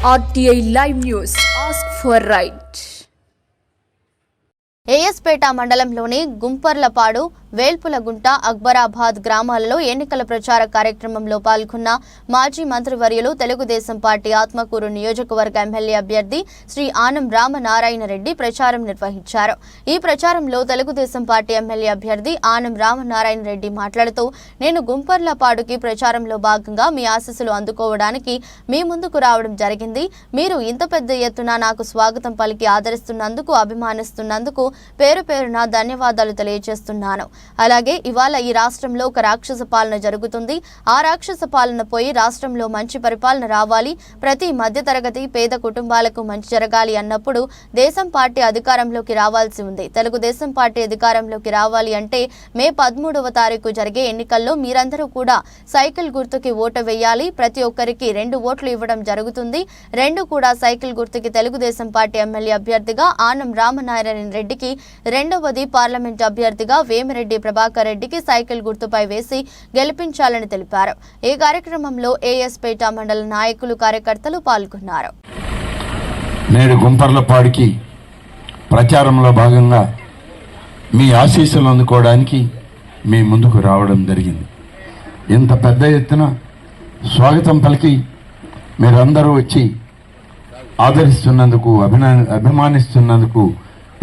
RTI Live News. Ask for right. AS Peta మండలంలోని గుంపర్లపాడు, వేల్పులగుంట, అక్బరాబాద్ గ్రామాలలో ఎన్నికల ప్రచార కార్యక్రమంలో పాల్గొన్న మాజీ మంత్రివర్యులు తెలుగుదేశం పార్టీ ఆత్మకూరు నియోజకవర్గ ఎమ్మెల్యే అభ్యర్థి శ్రీ ఆనం రామనారాయణ రెడ్డి ప్రచారం నిర్వహించారు. ఈ ప్రచారంలో తెలుగుదేశం పార్టీ ఎమ్మెల్యే అభ్యర్థి ఆనం రామనారాయణ రెడ్డి మాట్లాడుతూ, నేను గుంపర్లపాడుకి ప్రచారంలో భాగంగా మీ ఆశీస్సులు అందుకోవడానికి మీ ముందుకు రావడం జరిగింది. మీరు ఇంత పెద్ద ఎత్తున నాకు స్వాగతం పలికి ఆదరిస్తున్నందుకు, అభిమానిస్తున్నందుకు పేరు పేరున ధన్యవాదాలు తెలియజేస్తున్నాను. అలాగే ఇవాళ ఈ రాష్ట్రంలో ఒక రాక్షస పాలన జరుగుతుంది. ఆ రాక్షస పాలన పోయి రాష్ట్రంలో మంచి పరిపాలన రావాలి, ప్రతి మధ్యతరగతి పేద కుటుంబాలకు మంచి జరగాలి అన్నప్పుడు దేశం పార్టీ అధికారంలోకి రావాల్సి ఉంది. తెలుగుదేశం పార్టీ అధికారంలోకి రావాలి అంటే మే 13వ తారీఖు జరిగే ఎన్నికల్లో మీరందరూ కూడా సైకిల్ గుర్తుకి ఓటు వేయాలి. ప్రతి ఒక్కరికి 2 ఓట్లు ఇవ్వడం జరుగుతుంది. 2 కూడా సైకిల్ గుర్తుకి తెలుగుదేశం పార్టీ ఎమ్మెల్యే అభ్యర్థిగా ఆనం రామనారాయణ రెడ్డికి, రెండవది పార్లమెంట్ అభ్యర్థిగా వేమిరెడ్డి ప్రభాకర్ రెడ్డికి సైకిల్ గుర్తుపై వేసి గెలిపించాలని తెలిపారు. ఈ కార్యక్రమంలో ఏఎస్పేట మండల నాయకులు, కార్యకర్తలు పాల్గొన్నారు. నేడు గుంపర్లపాడుకి ప్రచారంలో భాగంగా మీ ఆశీస్సులు అందుకోవడానికి మీ ముందుకు రావడం జరిగింది. ఇంత పెద్ద ఎత్తున స్వాగతం పలికి మీరందరూ వచ్చి ఆదరిస్తున్నందుకు, అభిమానిస్తున్నందుకు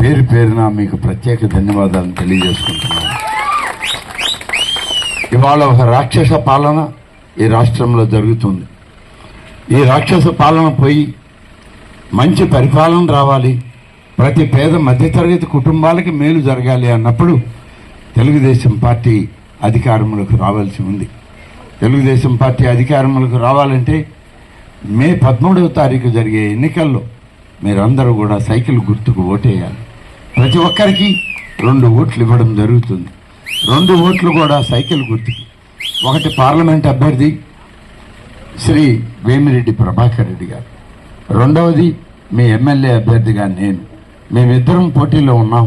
పేరు పేరున మీకు ప్రత్యేక ధన్యవాదాలు తెలియజేసుకుంటున్నాను. ఇవాళ ఒక రాక్షస పాలన ఈ రాష్ట్రంలో జరుగుతుంది. ఈ రాక్షస పాలన పోయి మంచి పరిపాలన రావాలి, ప్రతి పేద మధ్యతరగతి కుటుంబాలకి మేలు జరగాలి అన్నప్పుడు తెలుగుదేశం పార్టీ అధికారంలోకి రావాల్సి ఉంది. తెలుగుదేశం పార్టీ అధికారంలోకి రావాలంటే మే 13వ తారీఖు జరిగే ఎన్నికల్లో మీరందరూ కూడా సైకిల్ గుర్తుకు ఓటేయాలి. ప్రతి ఒక్కరికి 2 ఓట్లు ఇవ్వడం జరుగుతుంది. 2 ఓట్లు కూడా సైకిల్ గుర్తుకి. ఒకటి పార్లమెంట్ అభ్యర్థి శ్రీ వేమిరెడ్డి ప్రభాకర్ రెడ్డి గారు, రెండవది మీ ఎమ్మెల్యే అభ్యర్థిగా నేను. మేమిద్దరం పోటీలో ఉన్నాం.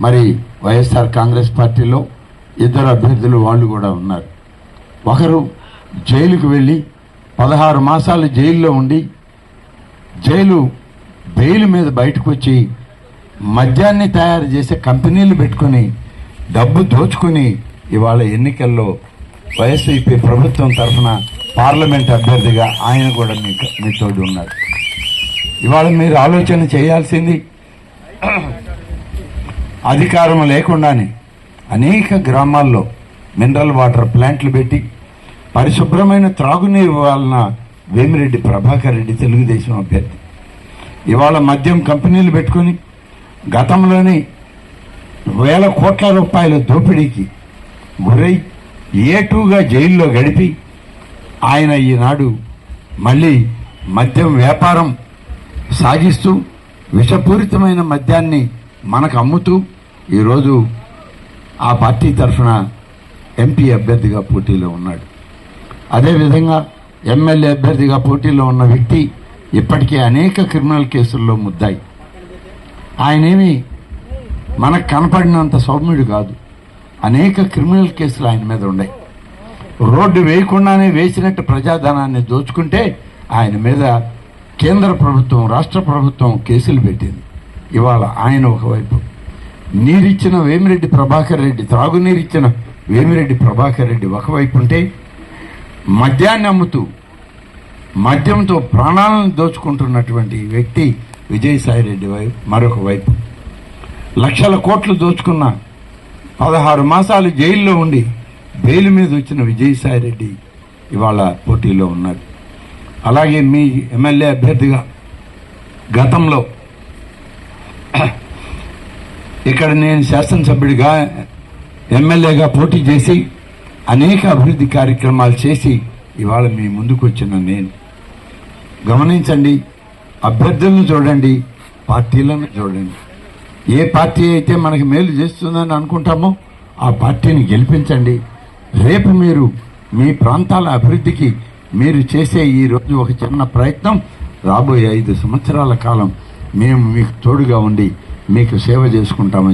మరి వైఎస్ఆర్ కాంగ్రెస్ పార్టీలో 2 అభ్యర్థులు వాళ్ళు కూడా ఉన్నారు. ఒకరు జైలుకు వెళ్ళి 16 మాసాలు జైల్లో ఉండి జైలు బెయిల్ మీద బయటకు వచ్చి మద్యాన్ని తయారు చేసే కంపెనీలు పెట్టుకుని డబ్బు దోచుకుని ఇవాళ ఎన్నికల్లో వైఎస్పీ ప్రభుత్వం తరఫున పార్లమెంట్ అభ్యర్థిగా ఆయన కూడా మీ తోడు ఉన్నారు. ఇవాళ మీరు ఆలోచన చేయాల్సింది, అధికారం లేకుండానే అనేక గ్రామాల్లో మినరల్ వాటర్ ప్లాంట్లు పెట్టి పరిశుభ్రమైన త్రాగునీరు ఇవ్వాలన్న వేమిరెడ్డి ప్రభాకర్ రెడ్డి తెలుగుదేశం అభ్యర్థి. ఇవాళ మద్యం కంపెనీలు పెట్టుకుని గతంలోనే వేల కోట్ల రూపాయల దోపిడీకి గురై ఏటూగా జైల్లో గడిపి ఆయన ఈనాడు మళ్ళీ మద్యం వ్యాపారం సాగిస్తూ విషపూరితమైన మద్యాన్ని మనకు అమ్ముతూ ఈరోజు ఆ పార్టీ తరఫున ఎంపీ అభ్యర్థిగా పోటీలో ఉన్నాడు. అదేవిధంగా ఎమ్మెల్యే అభ్యర్థిగా పోటీలో ఉన్న వ్యక్తి ఇప్పటికే అనేక క్రిమినల్ కేసుల్లో ముద్దాయి. ఆయనేమి మనకు కనపడినంత సౌమ్యుడు కాదు. అనేక క్రిమినల్ కేసులు ఆయన మీద ఉన్నాయి. రోడ్డు వేయకుండానే వేసినట్టు ప్రజాధనాన్ని దోచుకుంటే ఆయన మీద కేంద్ర ప్రభుత్వం, రాష్ట్ర ప్రభుత్వం కేసులు పెట్టింది. ఇవాళ ఆయన ఒకవైపు నీరిచ్చిన వేమిరెడ్డి ప్రభాకర్ రెడ్డి, త్రాగునీరిచ్చిన వేమిరెడ్డి ప్రభాకర్ రెడ్డి ఒకవైపు ఉంటే, మద్యాన్ని అమ్ముతూ మద్యంతో ప్రాణాలను దోచుకుంటున్నటువంటి వ్యక్తి విజయసాయి రెడ్డి మరొక వైపు. లక్షల కోట్లు దోచుకున్న 16 మాసాలు జైల్లో ఉండి బెయిల్ మీద వచ్చిన విజయసాయి రెడ్డి ఇవాళ పోటీలో ఉన్నాడు. అలాగే మీ ఎమ్మెల్యే అభ్యర్థిగా గతంలో ఇక్కడ నేను శాసనసభ్యుడిగా, ఎమ్మెల్యేగా పోటీ చేసి అనేక అభివృద్ధి కార్యక్రమాలు చేసి ఇవాళ మీ ముందుకు వచ్చిన నేను. గమనించండి, అభ్యర్థులను చూడండి, పార్టీలను చూడండి. ఏ పార్టీ అయితే మనకి మేలు చేస్తుందని అనుకుంటామో ఆ పార్టీని గెలిపించండి. రేపు మీరు మీ ప్రాంతాల అభివృద్ధికి మీరు చేసే ఈరోజు ఒక చిన్న ప్రయత్నం రాబోయే 5 సంవత్సరాల కాలం మేము మీకు తోడుగా ఉండి మీకు సేవ చేసుకుంటామని